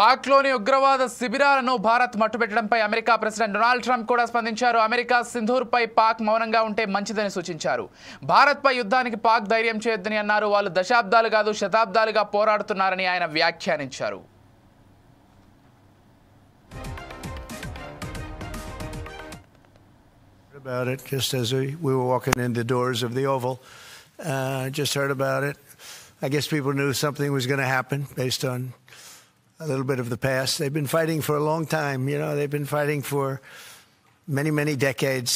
పాక్లోని ఉగ్రవాద శిబిరాలను భారత్ మట్టుబెట్టడంపై అమెరికా ప్రెసిడెంట్ డొనాల్డ్ ట్రంప్ కూడా స్పందించారు. అమెరికా సింధూర్పై పాక్ మౌనంగా ఉంటే మంచిదని సూచించారు. భారత్పై యుద్ధానికి పాక్ ధైర్యం చేయొద్దని అన్నారు. వాళ్ళు దశాబ్దాలు కాదు శతాబ్దాలుగా పోరాడుతున్నారని ఆయన వ్యాఖ్యానించారు. About it just as we were walking in the doors of the Oval. Just heard about it. I guess people knew something was going to happen based on a little bit of the past. They've been fighting for a long time. You know, they've been fighting for many, many decades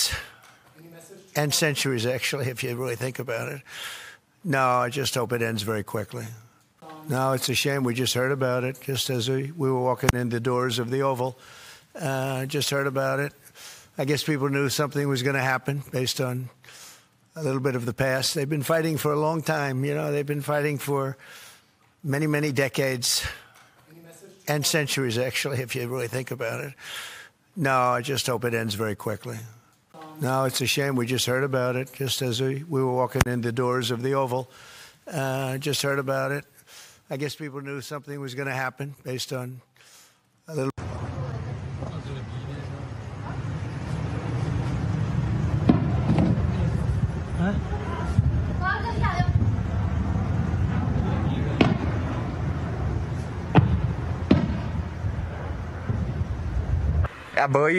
and centuries, actually, if you really think about it. No, I just hope it ends very quickly. No, it's a shame. We just heard about it just as we were walking in the doors of the Oval. Just heard about it. I guess people knew something was going to happen based on a little bit of the past. They've been fighting for a long time. You know, they've been fighting for many, many decades and centuries, actually, if you really think about it. No, I just hope it ends very quickly. No, it's a shame. We just heard about it just as we were walking in the doors of the Oval. Just heard about it. I guess people knew something was going to happen based on a little. Bhai,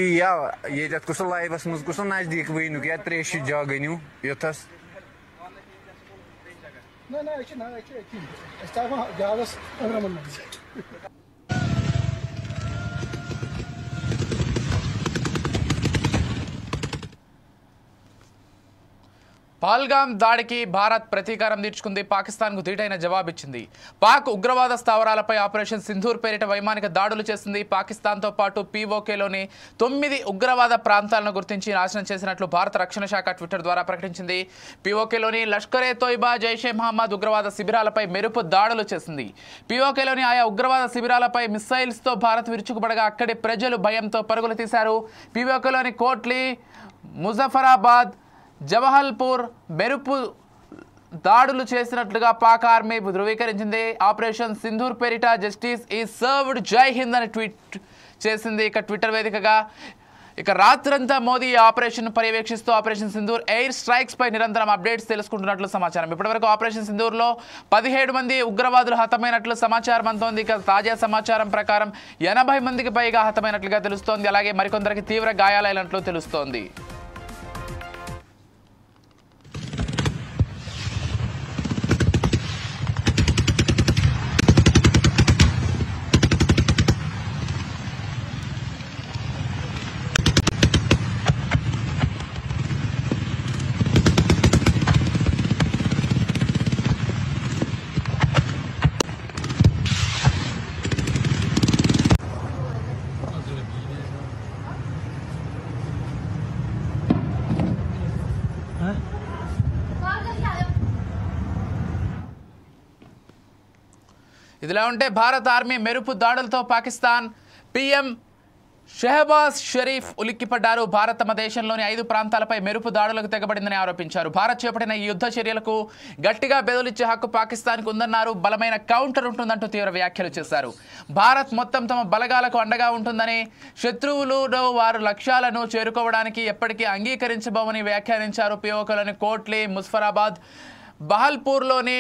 ये कुछ लाइवस मुझ कुछ नजदीक वही क्या त्रेश जागन्यू युथस ना staff जागस अमरमन Pahalgam దాడికి భారత్ ప్రతీకారం తీర్చుకుంది. పాకిస్తాన్కు ధీటైన జవాబిచ్చింది. పాక్ ఉగ్రవాద స్థావరాలపై ఆపరేషన్ సింధూర్ పేరిట వైమానిక దాడులు చేసింది. పాకిస్తాన్తో పాటు పీఓకేలోని 9 ఉగ్రవాద ప్రాంతాలను గుర్తించి నాశనం చేసినట్లు భారత రక్షణ శాఖ ట్విట్టర్ ద్వారా ప్రకటించింది. పీఓకేలోని లష్కరే తోయిబా, జైషే మహమ్మద్ ఉగ్రవాద శిబిరాలపై మెరుపు దాడులు చేసింది. పీఓకేలోని ఆయా ఉగ్రవాద శిబిరాలపై మిస్సైల్స్తో భారత్ విరుచుకుపడగా అక్కడి ప్రజలు భయంతో పరుగులు తీశారు. పీఓకేలోని కోట్లీ, ముజఫరాబాద్, జవహల్పూర్ మెరుపు దాడులు చేసినట్లుగా పాక్ ఆర్మీ ధృవీకరించింది. ఆపరేషన్ సింధూర్ పేరిట జస్టిస్ ఈజ్ సర్వ్డ్, జై హింద్ అని ట్వీట్ చేసింది. ఇక ట్విట్టర్ వేదికగా రాత్రంతా మోదీ ఈ ఆపరేషన్ పర్యవేక్షిస్తూ ఆపరేషన్ సింధూర్ ఎయిర్ స్ట్రైక్స్ పై నిరంతరం అప్డేట్స్ తెలుసుకుంటున్నట్లు సమాచారం. ఇప్పటివరకు ఆపరేషన్ సింధూర్లో 17 మంది ఉగ్రవాదులు హతమైనట్లు సమాచారం అందుతోంది. ఇక తాజా సమాచారం ప్రకారం 80 మందికి పైగా హతమైనట్లుగా తెలుస్తోంది. అలాగే మరికొందరికి తీవ్ర గాయాలైనట్లు తెలుస్తోంది. ఇదిలా ఉంటే భారత ఆర్మీ మెరుపు దాడులతో పాకిస్తాన్ పీఎం షెహబాజ్ షరీఫ్ ఉలిక్కిపడ్డారు. భారత్ తమ దేశంలోని 5 ప్రాంతాలపై మెరుపు దాడులకు తెగబడిందని ఆరోపించారు. భారత్ చేపట్టిన ఈ యుద్ధ చర్యలకు గట్టిగా బెదిరించే హక్కు పాకిస్తాన్కు ఉందన్నారు. బలమైన కౌంటర్ ఉంటుందంటూ తీవ్ర వ్యాఖ్యలు చేశారు. భారత్ మొత్తం తమ బలగాలకు అండగా ఉంటుందని, శత్రువులు వారు లక్ష్యాలను చేరుకోవడానికి ఎప్పటికీ అంగీకరించబోమని వ్యాఖ్యానించారు. పిఓకేలోని కోట్లీ, ముజఫరాబాద్, బహల్పూర్లోని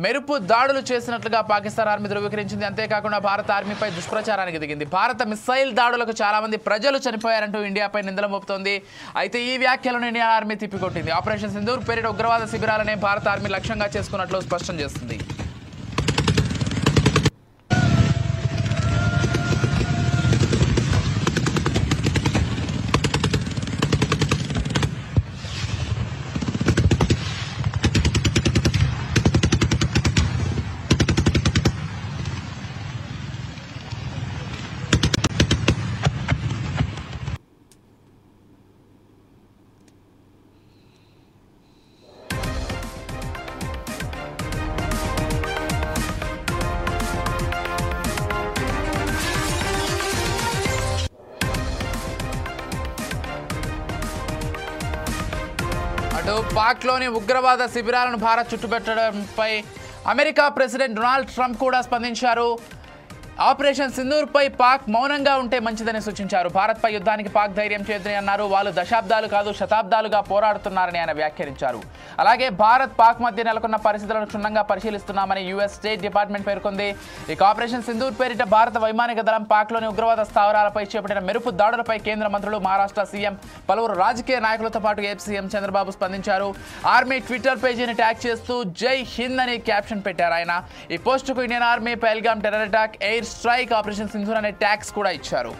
మెరుపు దాడులు చేసినట్లుగా పాకిస్తాన్ ఆర్మీ ధృవీకరించింది. అంతేకాకుండా భారత ఆర్మీపై దుష్ప్రచారానికి దిగింది. భారత మిస్సైల్ దాడులకు చాలా మంది ప్రజలు చనిపోయారంటూ ఇండియాపై నిందలు మోపుతోంది. అయితే ఈ వ్యాఖ్యలను ఇండియా ఆర్మీ తిప్పికొట్టింది. ఆపరేషన్ సింధూర్ పేరిట ఉగ్రవాద శిబిరాలనే భారత ఆర్మీ లక్ష్యంగా చేసుకున్నట్లు స్పష్టం చేస్తుంది. అటు పాక్లోని ఉగ్రవాద శిబిరాలను భారత్ చుట్టుపెట్టడంపై అమెరికా ప్రెసిడెంట్ డొనాల్డ్ ట్రంప్ కూడా స్పందించారు. ఆపరేషన్ సింధూర్పై పాక్ మౌనంగా ఉంటే మంచిదని సూచించారు. భారత్పై యుద్ధానికి పాక్ ధైర్యం చేయదని అన్నారు. వాళ్ళు దశాబ్దాలు కాదు శతాబ్దాలుగా పోరాడుతున్నారని ఆయన వ్యాఖ్యానించారు. అలాగే భారత్ పాక్ మధ్య నెలకొన్న పరిస్థితులను క్షుణ్ణంగా పరిశీలిస్తున్నామని యుఎస్ స్టేట్ డిపార్ట్మెంట్ పేర్కొంది. ఇక ఆపరేషన్ సింధూర్ పేరిట భారత వైమానిక దళం పాక్లోని ఉగ్రవాద స్థావరాలపై చేపట్టిన మెరుపు దాడులపై కేంద్ర మంత్రులు, మహారాష్ట్ర సీఎం, పలువురు రాజకీయ నాయకులతో పాటు ఏపీ సీఎం చంద్రబాబు స్పందించారు. ఆర్మీ ట్విట్టర్ పేజీని ట్యాగ్ చేస్తూ జై హింద్ అని క్యాప్షన్ పెట్టారు. ఆయన ఈ పోస్టుకు Indian army, Pahalgam terror attack, air strike, operation Sindoor అనే ట్యాగ్స్ కూడా ఇచ్చారు.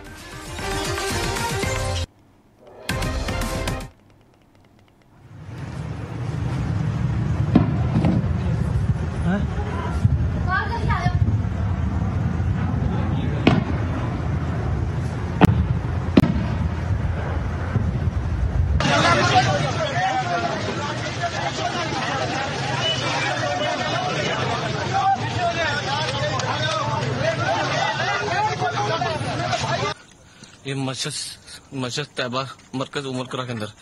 ये मशद तैबा मरकज उमरकरा के अंदर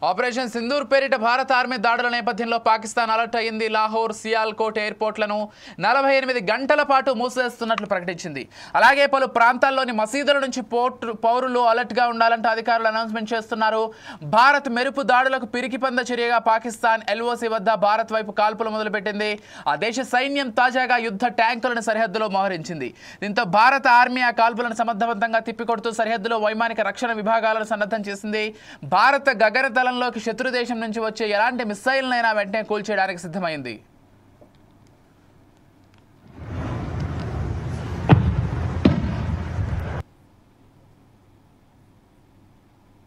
ఆపరేషన్ సింధూర్ పేరిట భారత ఆర్మీ దాడుల నేపథ్యంలో పాకిస్తాన్ అలర్ట్ అయింది. లాహోర్, సియాల్కోట్ ఎయిర్పోర్ట్లను 48 గంటల పాటు మూసేస్తున్నట్లు ప్రకటించింది. అలాగే పలు ప్రాంతాల్లోని మసీదుల నుంచి పౌరులు అలర్ట్గా ఉండాలంటూ అధికారులు అనౌన్స్మెంట్ చేస్తున్నారు. భారత్ మెరుపు దాడులకు పిరికిపంద చర్యగా పాకిస్తాన్ ఎల్ఓసి వద్ద భారత్ వైపు కాల్పులు మొదలుపెట్టింది. ఆ దేశ సైన్యం తాజాగా యుద్ధ ట్యాంకులను సరిహద్దులో మోహరించింది. దీంతో భారత ఆర్మీ ఆ కాల్పులను సమర్థవంతంగా తిప్పికొడుతూ సరిహద్దులో వైమానిక రక్షణ విభాగాలను సన్నద్ధం చేసింది. భారత గగనతల లోకి శత్రు దేశం నుంచి వచ్చే ఎలాంటి మిస్సైల్నైనా వెంటనే కూల్చేయడానికి సిద్ధమైంది.